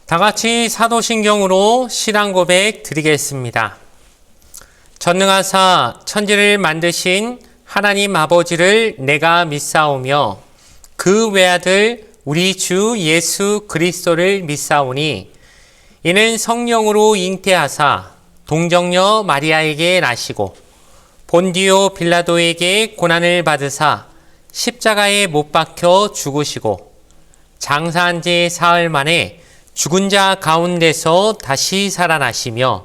다 같이 사도신경으로 신앙 고백 드리겠습니다. 전능하사 천지를 만드신 하나님 아버지를 내가 믿사오며 그 외아들 우리 주 예수 그리스도를 믿사오니 이는 성령으로 잉태하사 동정녀 마리아에게 나시고 본디오 빌라도에게 고난을 받으사 십자가에 못 박혀 죽으시고 장사한 지 사흘 만에 죽은 자 가운데서 다시 살아나시며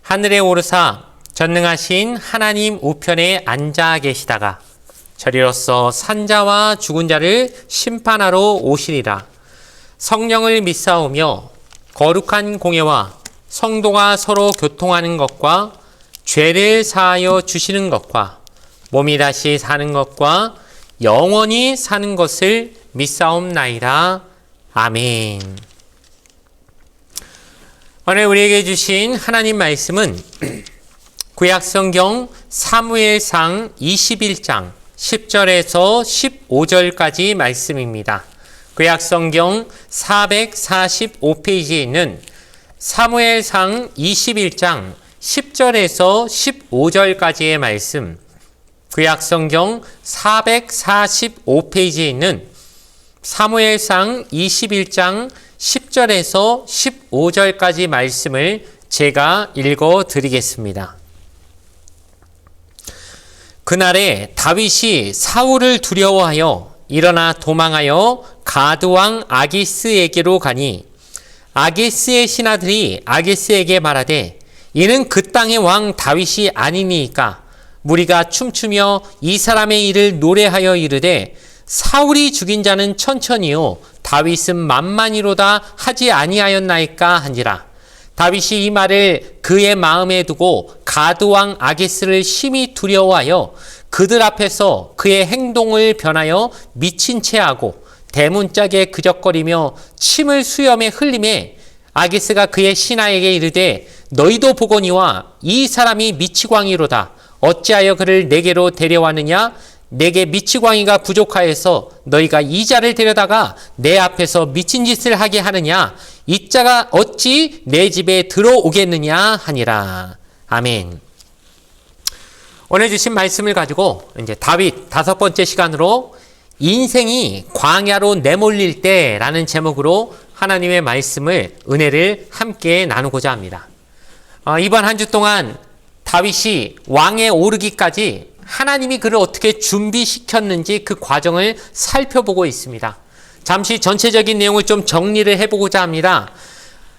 하늘에 오르사 전능하신 하나님 우편에 앉아 계시다가 저리로서 산자와 죽은 자를 심판하러 오시리라. 성령을 믿사오며 거룩한 공예와 성도가 서로 교통하는 것과 죄를 사하여 주시는 것과 몸이 다시 사는 것과 영원히 사는 것을 믿사옵나이다. 아멘. 오늘 우리에게 주신 하나님 말씀은 구약성경 사무엘상 21장 10절에서 15절까지 말씀입니다. 구약성경 445페이지에 있는 사무엘상 21장 10절에서 15절까지의 말씀, 구약성경 445페이지에 있는 사무엘상 21장 10절에서 15절까지 말씀을 제가 읽어 드리겠습니다. 그날에 다윗이 사울을 두려워하여 일어나 도망하여 가드왕 아기스에게로 가니 아기스의 신하들이 아기스에게 말하되 이는 그 땅의 왕 다윗이 아니니까 무리가 춤추며 이 사람의 일을 노래하여 이르되 사울이 죽인 자는 천천히요 다윗은 만만히로다 하지 아니하였나이까 한지라. 다윗이 이 말을 그의 마음에 두고 가드왕 아기스를 심히 두려워하여 그들 앞에서 그의 행동을 변하여 미친 채 하고 대문짝에 그적거리며 침을 수염에 흘리매 아기스가 그의 신하에게 이르되 너희도 보거니와 이 사람이 미치광이로다. 어찌하여 그를 내게로 데려왔느냐? 내게 미치광이가 부족하여서 너희가 이 자를 데려다가 내 앞에서 미친 짓을 하게 하느냐? 이 자가 어찌 내 집에 들어오겠느냐 하니라. 아멘. 오늘 주신 말씀을 가지고 이제 다윗 5번째 시간으로 인생이 광야로 내몰릴 때라는 제목으로 하나님의 말씀을 은혜를 함께 나누고자 합니다. 이번 한 주 동안 다윗이 왕에 오르기까지 하나님이 그를 어떻게 준비시켰는지 그 과정을 살펴보고 있습니다. 잠시 전체적인 내용을 좀 정리를 해보고자 합니다.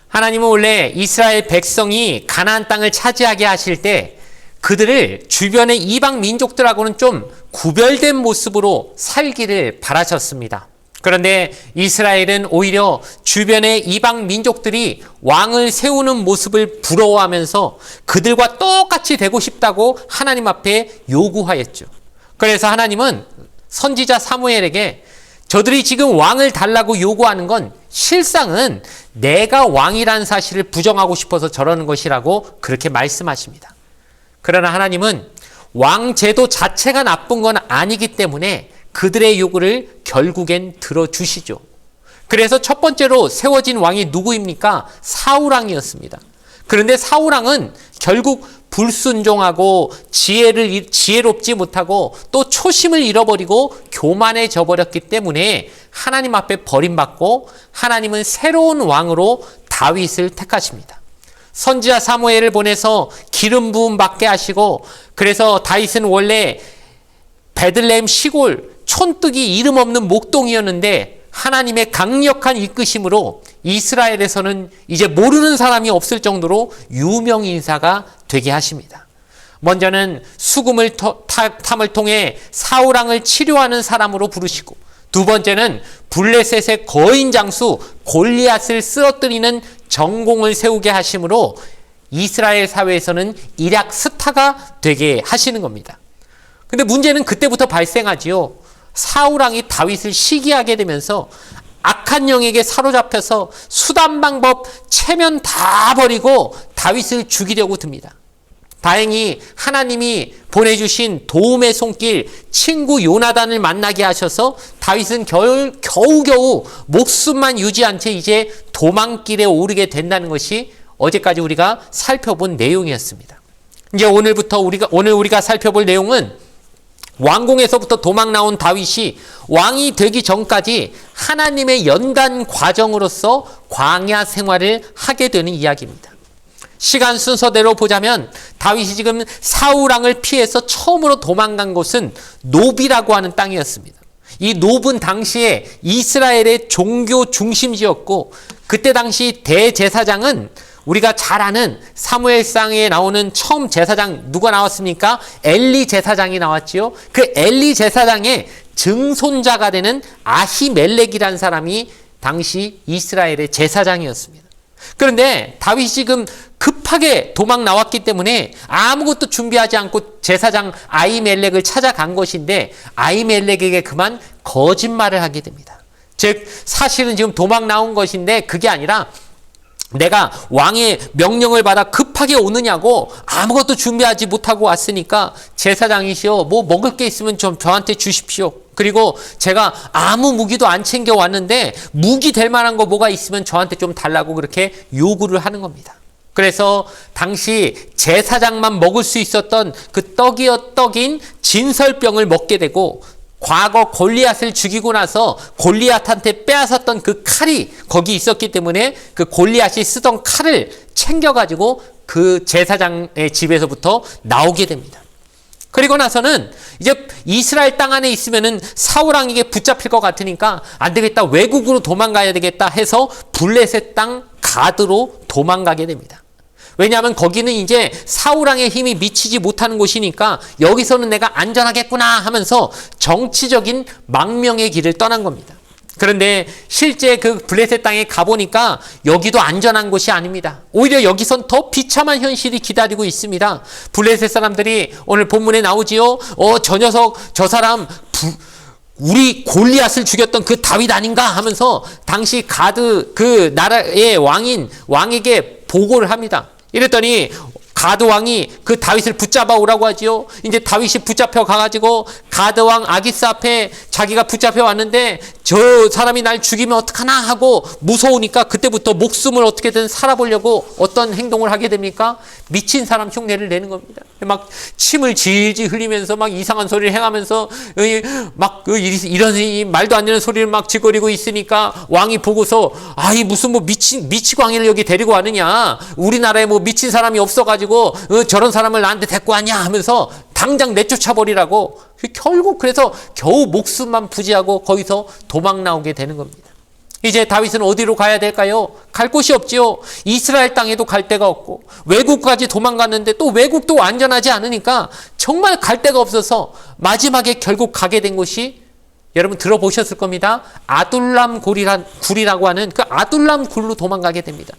하나님은 원래 이스라엘 백성이 가나안 땅을 차지하게 하실 때 그들을 주변의 이방 민족들하고는 좀 구별된 모습으로 살기를 바라셨습니다. 그런데 이스라엘은 오히려 주변의 이방 민족들이 왕을 세우는 모습을 부러워하면서 그들과 똑같이 되고 싶다고 하나님 앞에 요구하였죠. 그래서 하나님은 선지자 사무엘에게 저들이 지금 왕을 달라고 요구하는 건 실상은 내가 왕이라는 사실을 부정하고 싶어서 저러는 것이라고 그렇게 말씀하십니다. 그러나 하나님은 왕 제도 자체가 나쁜 건 아니기 때문에 그들의 요구를 결국엔 들어주시죠. 그래서 첫 번째로 세워진 왕이 누구입니까? 사울왕이었습니다. 그런데 사울왕은 결국 불순종하고 지혜롭지 못하고 또 초심을 잃어버리고 교만해져 버렸기 때문에 하나님 앞에 버림받고 하나님은 새로운 왕으로 다윗을 택하십니다. 선지자 사무엘을 보내서 기름 부음 받게 하시고 그래서 다윗은 원래 베들레헴 시골 촌뜨기 이름 없는 목동이었는데 하나님의 강력한 이끄심으로 이스라엘에서는 이제 모르는 사람이 없을 정도로 유명 인사가 되게 하십니다. 먼저는 수금을 탐을 통해 사울왕을 치료하는 사람으로 부르시고 두 번째는 블레셋의 거인 장수 골리앗을 쓰러뜨리는 전공을 세우게 하심으로 이스라엘 사회에서는 일약 스타가 되게 하시는 겁니다. 근데 문제는 그때부터 발생하지요. 사울왕이 다윗을 시기하게 되면서 악한 영에게 사로잡혀서 수단 방법 체면 다 버리고 다윗을 죽이려고 듭니다. 다행히 하나님이 보내주신 도움의 손길 친구 요나단을 만나게 하셔서 다윗은 겨우겨우 목숨만 유지한 채 이제 도망길에 오르게 된다는 것이 어제까지 우리가 살펴본 내용이었습니다. 이제 오늘 우리가 살펴볼 내용은 왕궁에서부터 도망 나온 다윗이 왕이 되기 전까지 하나님의 연단 과정으로서 광야 생활을 하게 되는 이야기입니다. 시간 순서대로 보자면 다윗이 지금 사울 왕을 피해서 처음으로 도망간 곳은 노비라고 하는 땅이었습니다. 이 노브는 당시에 이스라엘의 종교 중심지였고, 그때 당시 대제사장은 우리가 잘 아는 사무엘상에 나오는 처음 제사장 누가 나왔습니까? 엘리 제사장이 나왔지요. 그 엘리 제사장의 증손자가 되는 아히멜렉이라는 사람이 당시 이스라엘의 제사장이었습니다. 그런데 다윗이 지금 급하게 도망 나왔기 때문에 아무것도 준비하지 않고 제사장 아히멜렉을 찾아간 것인데, 아히멜렉에게 그만 거짓말을 하게 됩니다. 즉 사실은 지금 도망 나온 것인데 그게 아니라 내가 왕의 명령을 받아 급하게 오느냐고, 아무것도 준비하지 못하고 왔으니까 제사장이시여 뭐 먹을 게 있으면 좀 저한테 주십시오. 그리고 제가 아무 무기도 안 챙겨 왔는데 무기 될 만한 거 뭐가 있으면 저한테 좀 달라고 그렇게 요구를 하는 겁니다. 그래서 당시 제사장만 먹을 수 있었던 그 떡인 진설병을 먹게 되고, 과거 골리앗을 죽이고 나서 골리앗한테 빼앗았던 그 칼이 거기 있었기 때문에 그 골리앗이 쓰던 칼을 챙겨가지고 그 제사장의 집에서부터 나오게 됩니다. 그리고 나서는 이제 이스라엘 땅 안에 있으면은 사울 왕에게 붙잡힐 것 같으니까 안 되겠다, 외국으로 도망가야 되겠다 해서 블레셋 땅 가드로 도망가게 됩니다. 왜냐하면 거기는 이제 사울 왕의 힘이 미치지 못하는 곳이니까 여기서는 내가 안전하겠구나 하면서 정치적인 망명의 길을 떠난 겁니다. 그런데 실제 그 블레셋 땅에 가보니까 여기도 안전한 곳이 아닙니다. 오히려 여기선 더 비참한 현실이 기다리고 있습니다. 블레셋 사람들이 오늘 본문에 나오지요. 저 녀석, 저 사람 우리 골리앗을 죽였던 그 다윗 아닌가 하면서 당시 가드 그 나라의 왕에게 보고를 합니다. 이랬더니 가드 왕이 그 다윗을 붙잡아 오라고 하지요. 이제 다윗이 붙잡혀 가가지고 가드 왕 아기스 앞에 자기가 붙잡혀 왔는데 저 사람이 날 죽이면 어떡하나 하고 무서우니까 그때부터 목숨을 어떻게든 살아보려고 어떤 행동을 하게 됩니까? 미친 사람 흉내를 내는 겁니다. 막 침을 질질 흘리면서 막 이상한 소리를 행하면서 막 이런 말도 안 되는 소리를 막 짓거리고 있으니까 왕이 보고서 이 무슨 뭐 미치광이를 여기 데리고 왔느냐, 우리나라에 뭐 미친 사람이 없어가지고 저런 사람을 나한테 데리고 왔냐 하면서 당장 내쫓아버리라고, 결국 그래서 겨우 목숨만 부지하고 거기서 도망 나오게 되는 겁니다. 이제 다윗은 어디로 가야 될까요? 갈 곳이 없지요. 이스라엘 땅에도 갈 데가 없고 외국까지 도망갔는데 또 외국도 안전하지 않으니까 정말 갈 데가 없어서 마지막에 결국 가게 된 곳이, 여러분 들어보셨을 겁니다. 아둘람 굴이라고 하는 그 아둘람 굴로 도망가게 됩니다.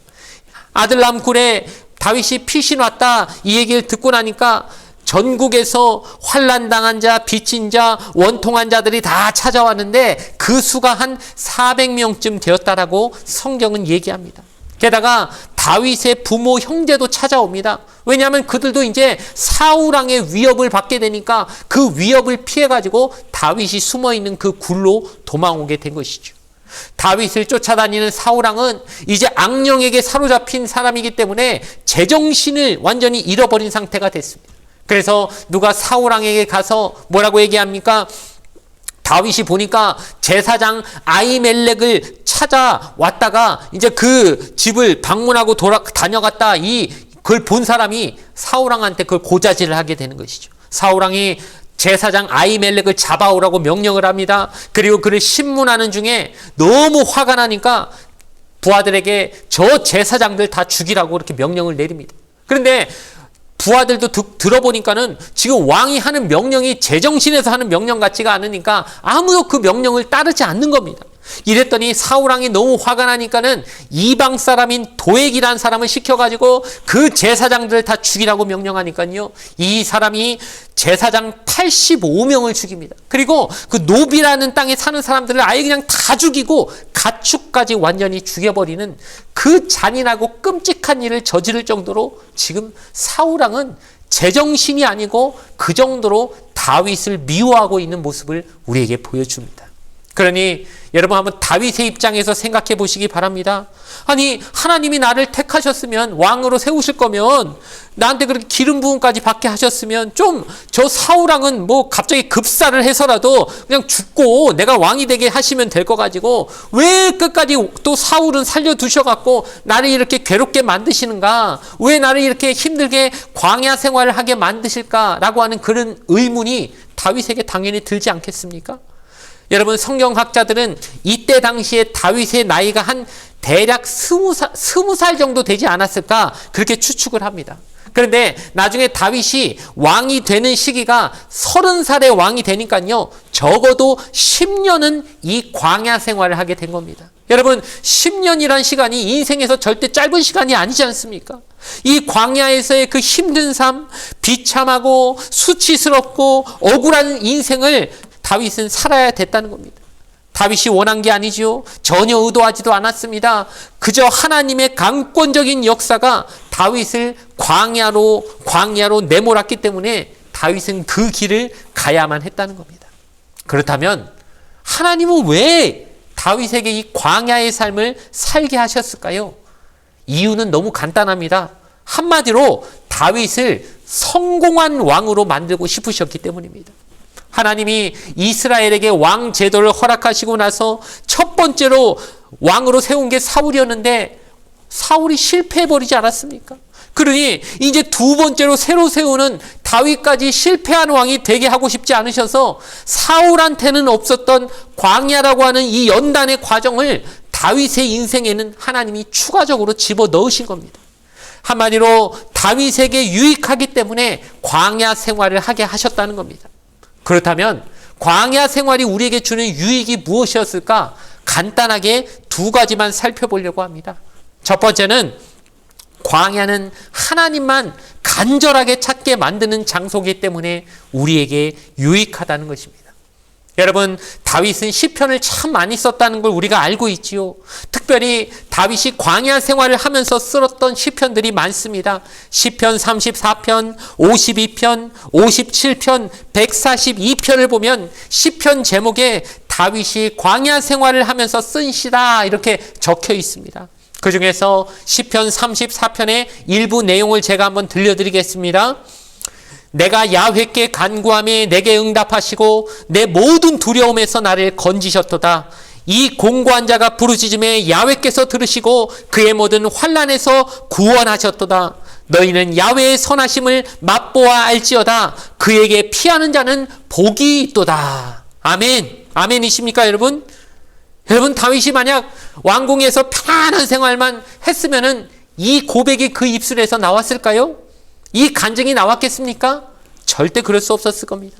아둘람 굴에 다윗이 피신 왔다 이 얘기를 듣고 나니까 전국에서 환난당한 자, 빚진 자, 원통한 자들이 다 찾아왔는데 그 수가 한 400명쯤 되었다라고 성경은 얘기합니다. 게다가 다윗의 부모 형제도 찾아옵니다. 왜냐하면 그들도 이제 사울 왕의 위협을 받게 되니까 그 위협을 피해가지고 다윗이 숨어있는 그 굴로 도망오게 된 것이죠. 다윗을 쫓아다니는 사울 왕은 이제 악령에게 사로잡힌 사람이기 때문에 제정신을 완전히 잃어버린 상태가 됐습니다. 그래서 누가 사울 왕에게 가서 뭐라고 얘기합니까? 다윗이 보니까 제사장 아히멜렉을 찾아왔다가 이제 그 집을 방문하고 다녀갔다, 그걸 본 사람이 사울 왕한테 그걸 고자질을 하게 되는 것이죠. 사울 왕이 제사장 아히멜렉을 잡아오라고 명령을 합니다. 그리고 그를 신문하는 중에 너무 화가 나니까 부하들에게 저 제사장들 다 죽이라고 이렇게 명령을 내립니다. 그런데 부하들도 들어보니까는 지금 왕이 하는 명령이 제정신에서 하는 명령 같지가 않으니까 아무도 그 명령을 따르지 않는 겁니다. 이랬더니 사울 왕이 너무 화가 나니까는 이방 사람인 도액이라는 사람을 시켜가지고 그 제사장들을 다 죽이라고 명령하니까요, 이 사람이 제사장 85명을 죽입니다. 그리고 그 노비라는 땅에 사는 사람들을 아예 그냥 다 죽이고 가축까지 완전히 죽여버리는 그 잔인하고 끔찍한 일을 저지를 정도로 지금 사울 왕은 제정신이 아니고 그 정도로 다윗을 미워하고 있는 모습을 우리에게 보여줍니다. 그러니 여러분 한번 다윗의 입장에서 생각해 보시기 바랍니다. 아니 하나님이 나를 택하셨으면 왕으로 세우실 거면 나한테 그렇게 기름 부음까지 받게 하셨으면 좀 저 사울왕은 뭐 갑자기 급사를 해서라도 그냥 죽고 내가 왕이 되게 하시면 될 거 가지고 왜 끝까지 또 사울은 살려두셔갖고 나를 이렇게 괴롭게 만드시는가, 왜 나를 이렇게 힘들게 광야 생활을 하게 만드실까라고 하는 그런 의문이 다윗에게 당연히 들지 않겠습니까? 여러분 성경학자들은 이때 당시에 다윗의 나이가 한 대략 20살 정도 되지 않았을까 그렇게 추측을 합니다. 그런데 나중에 다윗이 왕이 되는 시기가 30살에 왕이 되니까요, 적어도 10년은 이 광야 생활을 하게 된 겁니다. 여러분 10년이란 시간이 인생에서 절대 짧은 시간이 아니지 않습니까? 이 광야에서의 그 힘든 삶, 비참하고 수치스럽고 억울한 인생을 다윗은 살아야 됐다는 겁니다. 다윗이 원한 게 아니죠. 전혀 의도하지도 않았습니다. 그저 하나님의 강권적인 역사가 다윗을 광야로 내몰았기 때문에 다윗은 그 길을 가야만 했다는 겁니다. 그렇다면 하나님은 왜 다윗에게 이 광야의 삶을 살게 하셨을까요? 이유는 너무 간단합니다. 한마디로 다윗을 성공한 왕으로 만들고 싶으셨기 때문입니다. 하나님이 이스라엘에게 왕 제도를 허락하시고 나서 첫 번째로 왕으로 세운 게 사울이었는데 사울이 실패해버리지 않았습니까? 그러니 이제 두 번째로 새로 세우는 다윗까지 실패한 왕이 되게 하고 싶지 않으셔서 사울한테는 없었던 광야라고 하는 이 연단의 과정을 다윗의 인생에는 하나님이 추가적으로 집어넣으신 겁니다. 한마디로 다윗에게 유익하기 때문에 광야 생활을 하게 하셨다는 겁니다. 그렇다면 광야 생활이 우리에게 주는 유익이 무엇이었을까? 간단하게 두 가지만 살펴보려고 합니다. 첫 번째는 광야는 하나님만 간절하게 찾게 만드는 장소이기 때문에 우리에게 유익하다는 것입니다. 여러분 다윗은 시편을 참 많이 썼다는 걸 우리가 알고 있지요. 특별히 다윗이 광야 생활을 하면서 쓸었던 시편들이 많습니다. 시편 34편, 52편, 57편, 142편을 보면 시편 제목에 다윗이 광야 생활을 하면서 쓴 시다 이렇게 적혀 있습니다. 그 중에서 시편 34편의 일부 내용을 제가 한번 들려드리겠습니다. 내가 야훼께 간구하며 내게 응답하시고 내 모든 두려움에서 나를 건지셨도다. 이 공고한 자가 부르짖음에 야훼께서 들으시고 그의 모든 환난에서 구원하셨도다. 너희는 야훼의 선하심을 맛보아 알지어다. 그에게 피하는 자는 복이 있도다. 아멘. 아멘이십니까 여러분? 여러분 다윗이 만약 왕궁에서 편안한 생활만 했으면은 이 고백이 그 입술에서 나왔을까요? 이 간증이 나왔겠습니까? 절대 그럴 수 없었을 겁니다.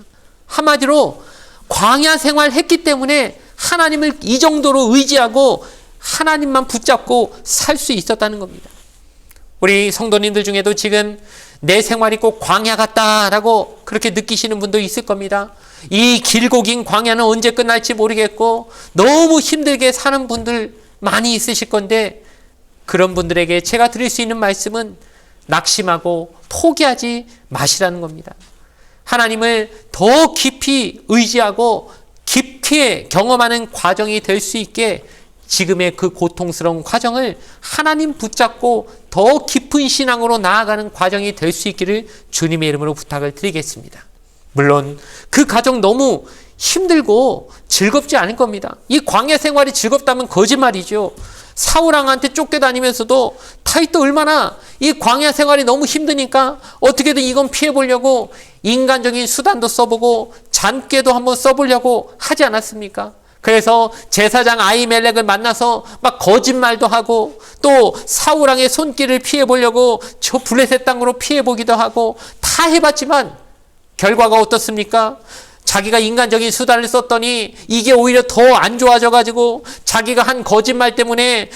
한마디로 광야 생활했기 때문에 하나님을 이 정도로 의지하고 하나님만 붙잡고 살 수 있었다는 겁니다. 우리 성도님들 중에도 지금 내 생활이 꼭 광야 같다라고 그렇게 느끼시는 분도 있을 겁니다. 이 길고 긴 광야는 언제 끝날지 모르겠고 너무 힘들게 사는 분들 많이 있으실 건데 그런 분들에게 제가 드릴 수 있는 말씀은 낙심하고 포기하지 마시라는 겁니다. 하나님을 더 깊이 의지하고 깊이 경험하는 과정이 될 수 있게 지금의 그 고통스러운 과정을 하나님 붙잡고 더 깊은 신앙으로 나아가는 과정이 될 수 있기를 주님의 이름으로 부탁을 드리겠습니다. 물론 그 과정 너무 힘들고 즐겁지 않을 겁니다. 이 광야 생활이 즐겁다면 거짓말이죠. 사울왕한테 쫓겨다니면서도 다윗도 얼마나 이 광야 생활이 너무 힘드니까 어떻게든 이건 피해보려고 인간적인 수단도 써보고 잔꾀도 한번 써보려고 하지 않았습니까? 그래서 제사장 아히멜렉을 만나서 막 거짓말도 하고 또 사울왕의 손길을 피해보려고 저 블레셋 땅으로 피해보기도 하고 다 해봤지만 결과가 어떻습니까? 자기가 인간적인 수단을 썼더니 이게 오히려 더 안 좋아져가지고 자기가 한 거짓말 때문에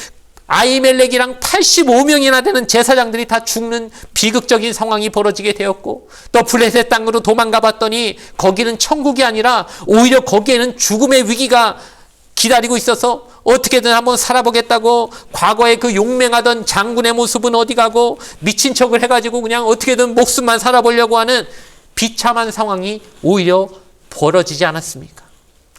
아히멜렉이랑 85명이나 되는 제사장들이 다 죽는 비극적인 상황이 벌어지게 되었고 또 블레셋 땅으로 도망가 봤더니 거기는 천국이 아니라 오히려 거기에는 죽음의 위기가 기다리고 있어서 어떻게든 한번 살아보겠다고 과거에 그 용맹하던 장군의 모습은 어디 가고 미친 척을 해가지고 그냥 어떻게든 목숨만 살아보려고 하는 비참한 상황이 오히려 벌어지지 않았습니까?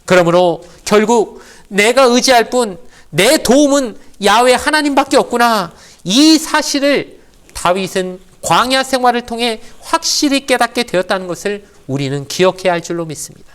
그러므로 결국 내가 의지할 뿐 내 도움은 야훼 하나님밖에 없구나. 이 사실을 다윗은 광야 생활을 통해 확실히 깨닫게 되었다는 것을 우리는 기억해야 할 줄로 믿습니다.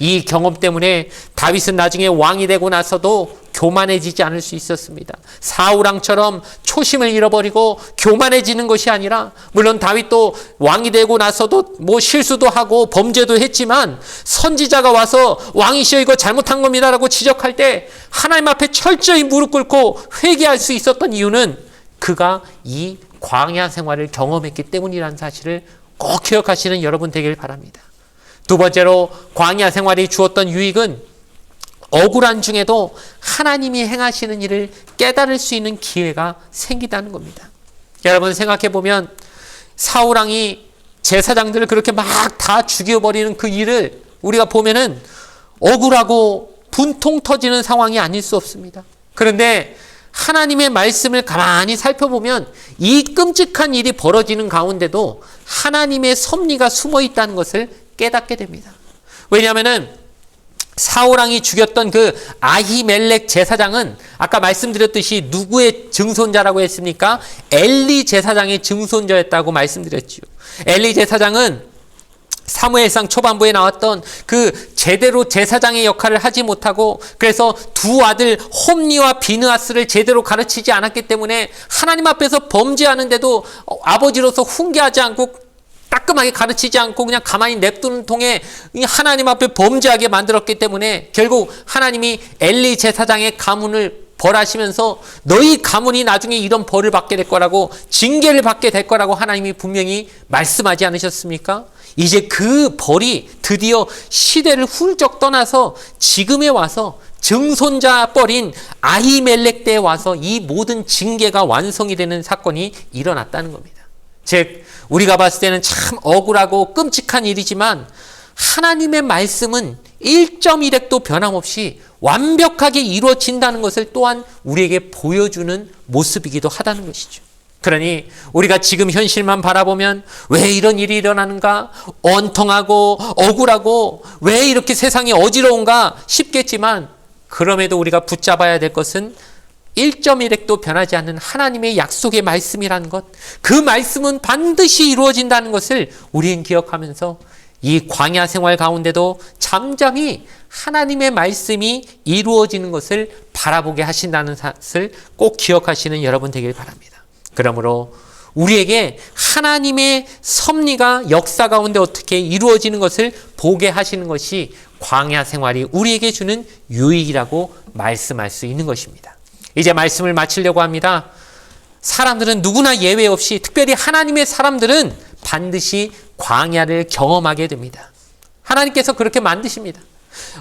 이 경험 때문에 다윗은 나중에 왕이 되고 나서도 교만해지지 않을 수 있었습니다. 사울왕처럼 초심을 잃어버리고 교만해지는 것이 아니라, 물론 다윗도 왕이 되고 나서도 뭐 실수도 하고 범죄도 했지만 선지자가 와서 왕이시여 이거 잘못한 겁니다라고 지적할 때 하나님 앞에 철저히 무릎 꿇고 회개할 수 있었던 이유는 그가 이 광야 생활을 경험했기 때문이라는 사실을 꼭 기억하시는 여러분 되길 바랍니다. 두 번째로 광야 생활이 주었던 유익은 억울한 중에도 하나님이 행하시는 일을 깨달을 수 있는 기회가 생기다는 겁니다. 여러분 생각해 보면 사울왕이 제사장들을 그렇게 막 다 죽여버리는 그 일을 우리가 보면은 억울하고 분통 터지는 상황이 아닐 수 없습니다. 그런데 하나님의 말씀을 가만히 살펴보면 이 끔찍한 일이 벌어지는 가운데도 하나님의 섭리가 숨어 있다는 것을 깨닫게 됩니다. 왜냐하면은 사울왕이 죽였던 그 아히멜렉 제사장은 아까 말씀드렸듯이 누구의 증손자라고 했습니까? 엘리 제사장의 증손자였다고 말씀드렸죠. 엘리 제사장은 사무엘상 초반부에 나왔던 그 제대로 제사장의 역할을 하지 못하고 그래서 두 아들 홈리와 비느하스를 제대로 가르치지 않았기 때문에 하나님 앞에서 범죄하는데도 아버지로서 훈계하지 않고 따끔하게 가르치지 않고 그냥 가만히 냅두는 통에 하나님 앞에 범죄하게 만들었기 때문에 결국 하나님이 엘리 제사장의 가문을 벌하시면서 너희 가문이 나중에 이런 벌을 받게 될 거라고 징계를 받게 될 거라고 하나님이 분명히 말씀하지 않으셨습니까? 이제 그 벌이 드디어 시대를 훌쩍 떠나서 지금에 와서 증손자 뻘인 아히멜렉 때에 와서 이 모든 징계가 완성이 되는 사건이 일어났다는 겁니다. 즉 우리가 봤을 때는 참 억울하고 끔찍한 일이지만 하나님의 말씀은 1.1획도 변함없이 완벽하게 이루어진다는 것을 또한 우리에게 보여주는 모습이기도 하다는 것이죠. 그러니 우리가 지금 현실만 바라보면 왜 이런 일이 일어나는가, 원통하고 억울하고 왜 이렇게 세상이 어지러운가 싶겠지만 그럼에도 우리가 붙잡아야 될 것은 1.1획도 변하지 않는 하나님의 약속의 말씀이라는 것, 그 말씀은 반드시 이루어진다는 것을 우리는 기억하면서 이 광야 생활 가운데도 잠잠히 하나님의 말씀이 이루어지는 것을 바라보게 하신다는 것을 꼭 기억하시는 여러분 되길 바랍니다. 그러므로 우리에게 하나님의 섭리가 역사 가운데 어떻게 이루어지는 것을 보게 하시는 것이 광야 생활이 우리에게 주는 유익이라고 말씀할 수 있는 것입니다. 이제 말씀을 마치려고 합니다. 사람들은 누구나 예외 없이 특별히 하나님의 사람들은 반드시 광야를 경험하게 됩니다. 하나님께서 그렇게 만드십니다.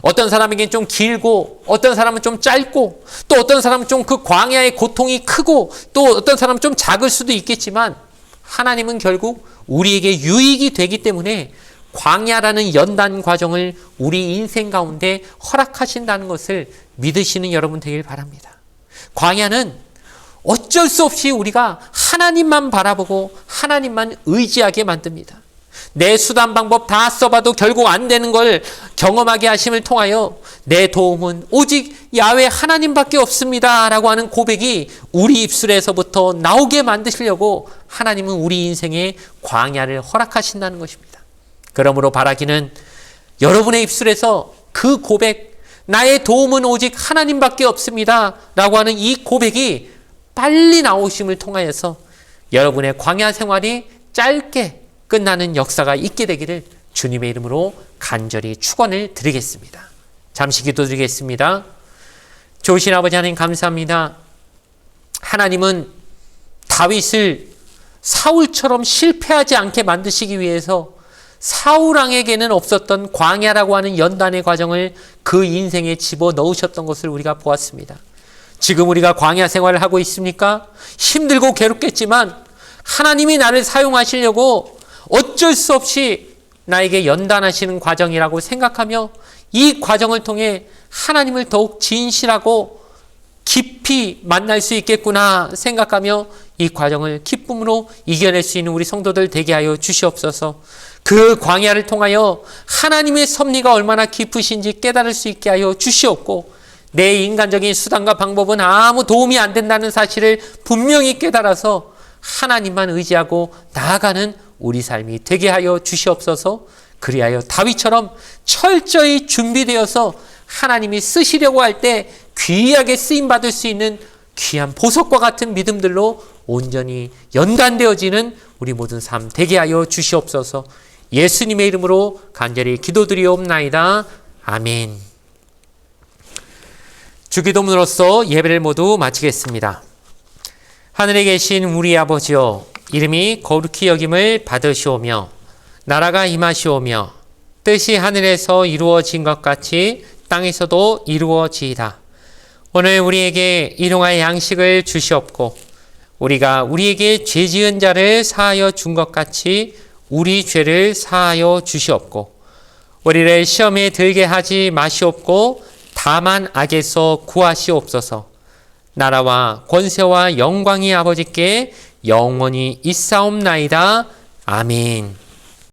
어떤 사람에게는 좀 길고 어떤 사람은 좀 짧고 또 어떤 사람은 좀 그 광야의 고통이 크고 또 어떤 사람은 좀 작을 수도 있겠지만 하나님은 결국 우리에게 유익이 되기 때문에 광야라는 연단 과정을 우리 인생 가운데 허락하신다는 것을 믿으시는 여러분 되길 바랍니다. 광야는 어쩔 수 없이 우리가 하나님만 바라보고 하나님만 의지하게 만듭니다. 내 수단 방법 다 써봐도 결국 안 되는 걸 경험하게 하심을 통하여 내 도움은 오직 야훼 하나님밖에 없습니다 라고 하는 고백이 우리 입술에서부터 나오게 만드시려고 하나님은 우리 인생에 광야를 허락하신다는 것입니다. 그러므로 바라기는 여러분의 입술에서 그 고백, 나의 도움은 오직 하나님밖에 없습니다 라고 하는 이 고백이 빨리 나오심을 통하여서 여러분의 광야 생활이 짧게 끝나는 역사가 있게 되기를 주님의 이름으로 간절히 축원을 드리겠습니다. 잠시 기도드리겠습니다. 좋으신 아버지 하나님 감사합니다. 하나님은 다윗을 사울처럼 실패하지 않게 만드시기 위해서 사울왕에게는 없었던 광야라고 하는 연단의 과정을 그 인생에 집어넣으셨던 것을 우리가 보았습니다. 지금 우리가 광야 생활을 하고 있습니까? 힘들고 괴롭겠지만 하나님이 나를 사용하시려고 어쩔 수 없이 나에게 연단하시는 과정이라고 생각하며 이 과정을 통해 하나님을 더욱 진실하고 깊이 만날 수 있겠구나 생각하며 이 과정을 기쁨으로 이겨낼 수 있는 우리 성도들 되게 하여 주시옵소서. 그 광야를 통하여 하나님의 섭리가 얼마나 깊으신지 깨달을 수 있게 하여 주시옵고, 내 인간적인 수단과 방법은 아무 도움이 안 된다는 사실을 분명히 깨달아서 하나님만 의지하고 나아가는 우리 삶이 되게 하여 주시옵소서. 그리하여 다윗처럼 철저히 준비되어서 하나님이 쓰시려고 할 때 귀하게 쓰임받을 수 있는 귀한 보석과 같은 믿음들로 온전히 연관되어지는 우리 모든 삶 되게 하여 주시옵소서. 예수님의 이름으로 간절히 기도드리옵나이다. 아멘. 주기도문으로서 예배를 모두 마치겠습니다. 하늘에 계신 우리 아버지여, 이름이 거룩히 여김을 받으시오며 나라가 임하시오며 뜻이 하늘에서 이루어진 것 같이 땅에서도 이루어지이다. 오늘 우리에게 일용할 양식을 주시옵고, 우리가 우리에게 죄 지은 자를 사하여 준 것 같이 우리 죄를 사하여 주시옵고, 우리를 시험에 들게 하지 마시옵고 다만 악에서 구하시옵소서. 나라와 권세와 영광이 아버지께 영원히 있사옵나이다. 아멘.